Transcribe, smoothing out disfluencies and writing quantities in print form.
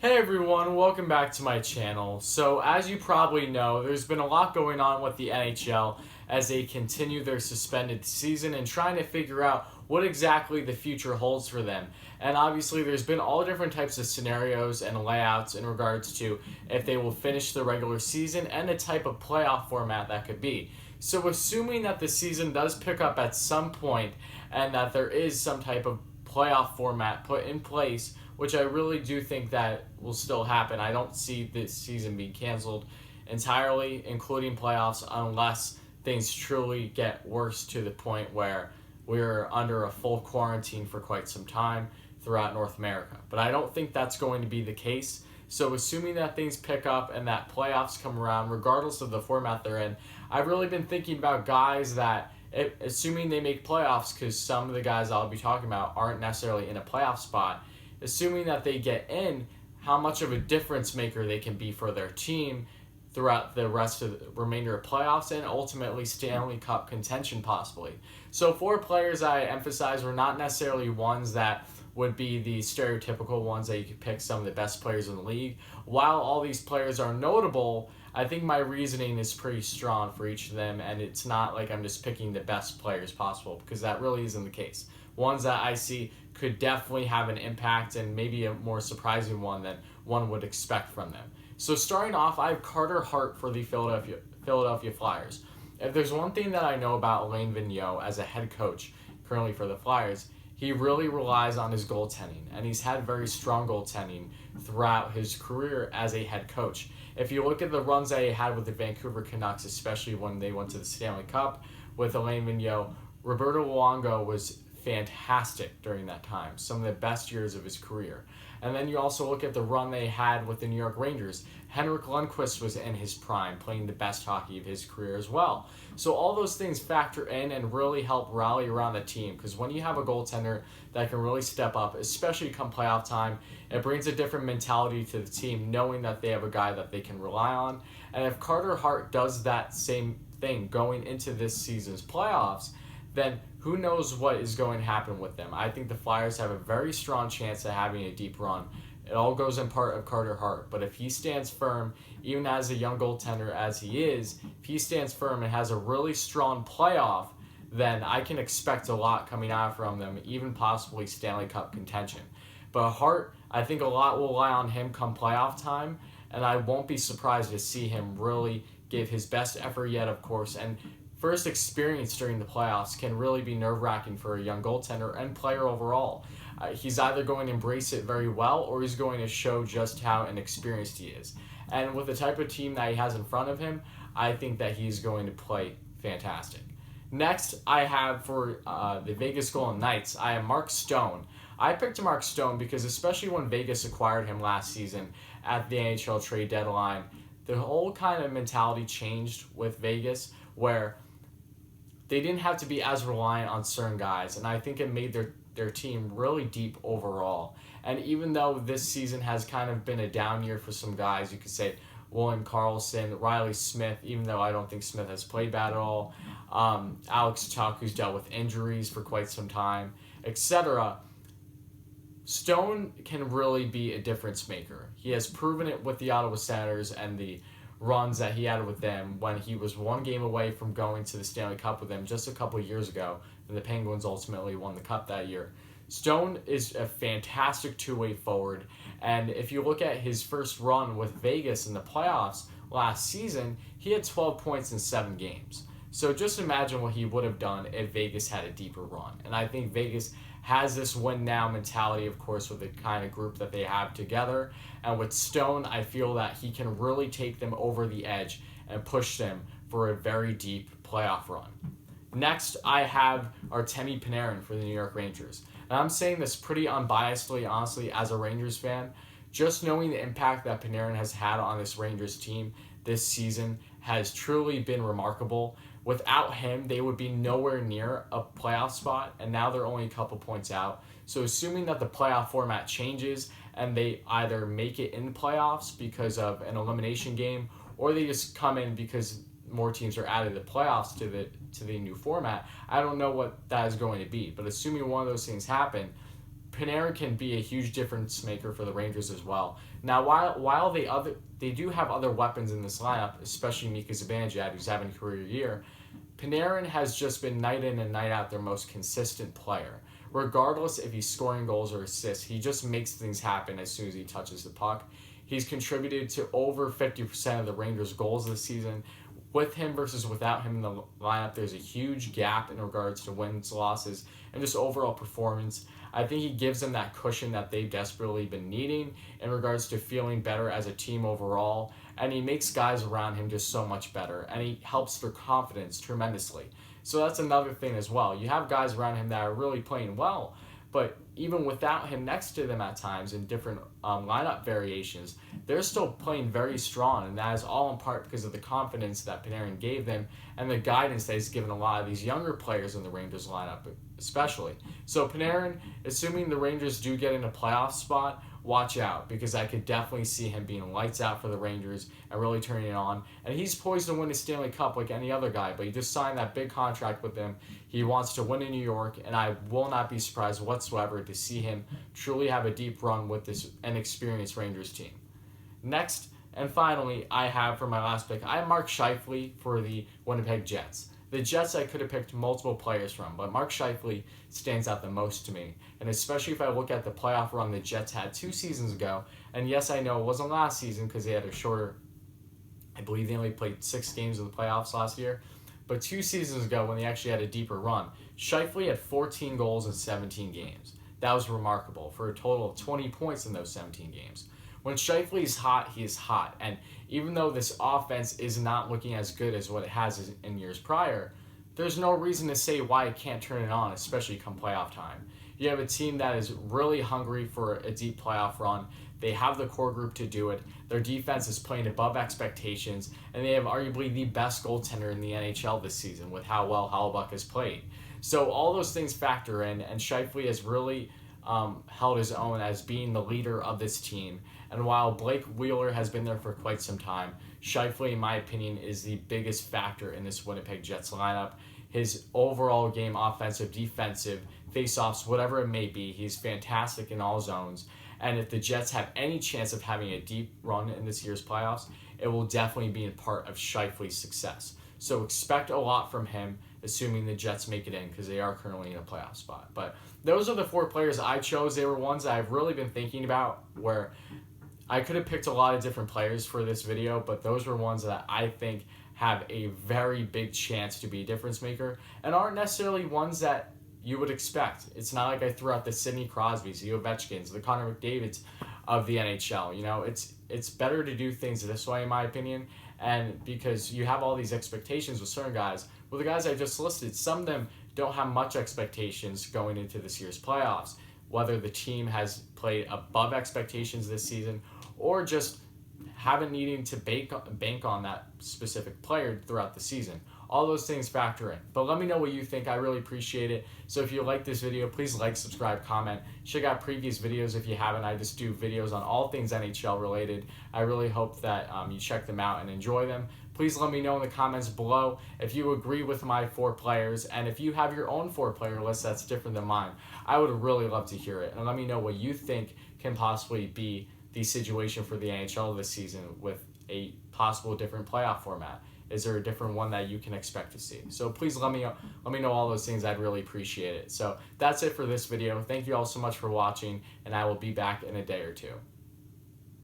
Hey everyone, welcome back to my channel. So as you probably know, there's been a lot going on with the NHL as they continue their suspended season and trying to figure out what exactly the future holds for them. And obviously there's been all different types of scenarios and layouts in regards to if they will finish the regular season and the type of playoff format that could be. So assuming that the season does pick up at some point and that there is some type of playoff format put in place, which I really do think that will still happen. I don't see this season being canceled entirely, including playoffs, unless things truly get worse to the point where we're under a full quarantine for quite some time throughout North America. But I don't think that's going to be the case. So assuming that things pick up and that playoffs come around, regardless of the format they're in, I've really been thinking about guys that, assuming they make playoffs, because some of the guys I'll be talking about aren't necessarily in a playoff spot, assuming that they get in, how much of a difference maker they can be for their team throughout the rest of the remainder of playoffs and ultimately Stanley Cup contention possibly. So 4 players I emphasize were not necessarily ones that would be the stereotypical ones that you could pick some of the best players in the league. While all these players are notable, I think my reasoning is pretty strong for each of them, and it's not like I'm just picking the best players possible, because that really isn't the case. Ones that I see could definitely have an impact and maybe a more surprising one than one would expect from them. So starting off, I have Carter Hart for the Philadelphia Flyers. If there's one thing that I know about Alain Vigneault as a head coach currently for the Flyers, he really relies on his goaltending, and he's had very strong goaltending throughout his career as a head coach. If you look at the runs that he had with the Vancouver Canucks, especially when they went to the Stanley Cup with Alain Vigneault, Roberto Luongo was fantastic during that time, some of the best years of his career. And then you also look at the run they had with the New York Rangers. Henrik Lundqvist was in his prime, playing the best hockey of his career as well. So all those things factor in and really help rally around the team, because when you have a goaltender that can really step up, especially come playoff time, it brings a different mentality to the team, knowing that they have a guy that they can rely on. And if Carter Hart does that same thing going into this season's playoffs, then who knows what is going to happen with them. I think the Flyers have a very strong chance of having a deep run. It all goes in part of Carter Hart, but if he stands firm, even as a young goaltender as he is, if he stands firm and has a really strong playoff, then I can expect a lot coming out from them, even possibly Stanley Cup contention. But Hart, I think a lot will lie on him come playoff time, and I won't be surprised to see him really give his best effort yet, of course, and first experience during the playoffs can really be nerve-wracking for a young goaltender and player overall. He's either going to embrace it very well, or he's going to show just how inexperienced he is. And with the type of team that he has in front of him, I think that he's going to play fantastic. Next, I have for the Vegas Golden Knights, I have Mark Stone. I picked Mark Stone because especially when Vegas acquired him last season at the NHL trade deadline, the whole kind of mentality changed with Vegas, where they didn't have to be as reliant on certain guys, and I think it made their team really deep overall. And even though this season has kind of been a down year for some guys, you could say William Karlsson, Riley Smith, even though I don't think Smith has played bad at all, Alex Tuch, who's dealt with injuries for quite some time, etc., Stone can really be a difference maker. He has proven it with the Ottawa Senators and the runs that he had with them when he was one game away from going to the Stanley Cup with them just a couple of years ago, and the Penguins ultimately won the Cup that year. Stone is a fantastic two-way forward, and if you look at his first run with Vegas in the playoffs last season, he had 12 points in 7 games. So just imagine what he would have done if Vegas had a deeper run. And I think Vegas has this win-now mentality, of course, with the kind of group that they have together. And with Stone, I feel that he can really take them over the edge and push them for a very deep playoff run. Next, I have Artemi Panarin for the New York Rangers. And I'm saying this pretty unbiasedly, honestly, as a Rangers fan. Just knowing the impact that Panarin has had on this Rangers team this season has truly been remarkable. Without him, they would be nowhere near a playoff spot, and now they're only a couple points out. So assuming that the playoff format changes and they either make it in the playoffs because of an elimination game, or they just come in because more teams are added to the playoffs to the new format, I don't know what that is going to be. But assuming one of those things happen, Panarin can be a huge difference maker for the Rangers as well. Now, while they do have other weapons in this lineup, especially Mika Zibanejad, who's having a career year, Panarin has just been night in and night out their most consistent player. Regardless if he's scoring goals or assists, he just makes things happen as soon as he touches the puck. He's contributed to over 50% of the Rangers' goals this season. With him versus without him in the lineup, there's a huge gap in regards to wins, losses, and just overall performance. I think he gives them that cushion that they've desperately been needing in regards to feeling better as a team overall, and he makes guys around him just so much better, and he helps their confidence tremendously. So that's another thing as well. You have guys around him that are really playing well, but even without him next to them at times in different lineup variations, they're still playing very strong, and that is all in part because of the confidence that Panarin gave them and the guidance that he's given a lot of these younger players in the Rangers lineup especially. So Panarin, assuming the Rangers do get in a playoff spot, watch out, because I could definitely see him being lights out for the Rangers and really turning it on. And he's poised to win the Stanley Cup like any other guy, but he just signed that big contract with them. He wants to win in New York, and I will not be surprised whatsoever to see him truly have a deep run with this inexperienced Rangers team. Next, and finally, I have for my last pick, I have Mark Scheifele for the Winnipeg Jets. The Jets, I could have picked multiple players from, but Mark Scheifele stands out the most to me. And especially if I look at the playoff run the Jets had 2 seasons ago, and yes, I know it wasn't last season because they had a shorter, I believe they only played 6 games of the playoffs last year, but 2 seasons ago when they actually had a deeper run, Scheifele had 14 goals in 17 games. That was remarkable for a total of 20 points in those 17 games. When Scheifele is hot, he is hot. And even though this offense is not looking as good as what it has in years prior, there's no reason to say why it can't turn it on, especially come playoff time. You have a team that is really hungry for a deep playoff run. They have the core group to do it. Their defense is playing above expectations, and they have arguably the best goaltender in the NHL this season with how well Hellebuyck has played. So all those things factor in, and Scheifele has really held his own as being the leader of this team. And while Blake Wheeler has been there for quite some time, Scheifele, in my opinion, is the biggest factor in this Winnipeg Jets lineup. His overall game, offensive, defensive, face-offs, whatever it may be, he's fantastic in all zones. And if the Jets have any chance of having a deep run in this year's playoffs, it will definitely be a part of Scheifele's success. So expect a lot from him, assuming the Jets make it in, because they are currently in a playoff spot. But those are the 4 players I chose. They were ones that I've really been thinking about, where I could have picked a lot of different players for this video, but those were ones that I think have a very big chance to be a difference maker and aren't necessarily ones that you would expect. It's not like I threw out the Sidney Crosbys, the Ovechkins, the Connor McDavids of the NHL. You know, it's better to do things this way, in my opinion, and because you have all these expectations with certain guys. Well, the guys I just listed, some of them don't have much expectations going into this year's playoffs, whether the team has played above expectations this season or just haven't needing to bank on that specific player throughout the season. All those things factor in. But let me know what you think. I really appreciate it. So if you like this video, please like, subscribe, comment. Check out previous videos if you haven't. I just do videos on all things NHL related. I really hope that you check them out and enjoy them. Please let me know in the comments below if you agree with my 4 players, and if you have your own 4-player list that's different than mine. I would really love to hear it. And let me know what you think can possibly be the situation for the NHL this season with a possible different playoff format. Is there a different one that you can expect to see? So please let me know all those things. I'd really appreciate it. So that's it for this video. Thank you all so much for watching, and I will be back in a day or 2.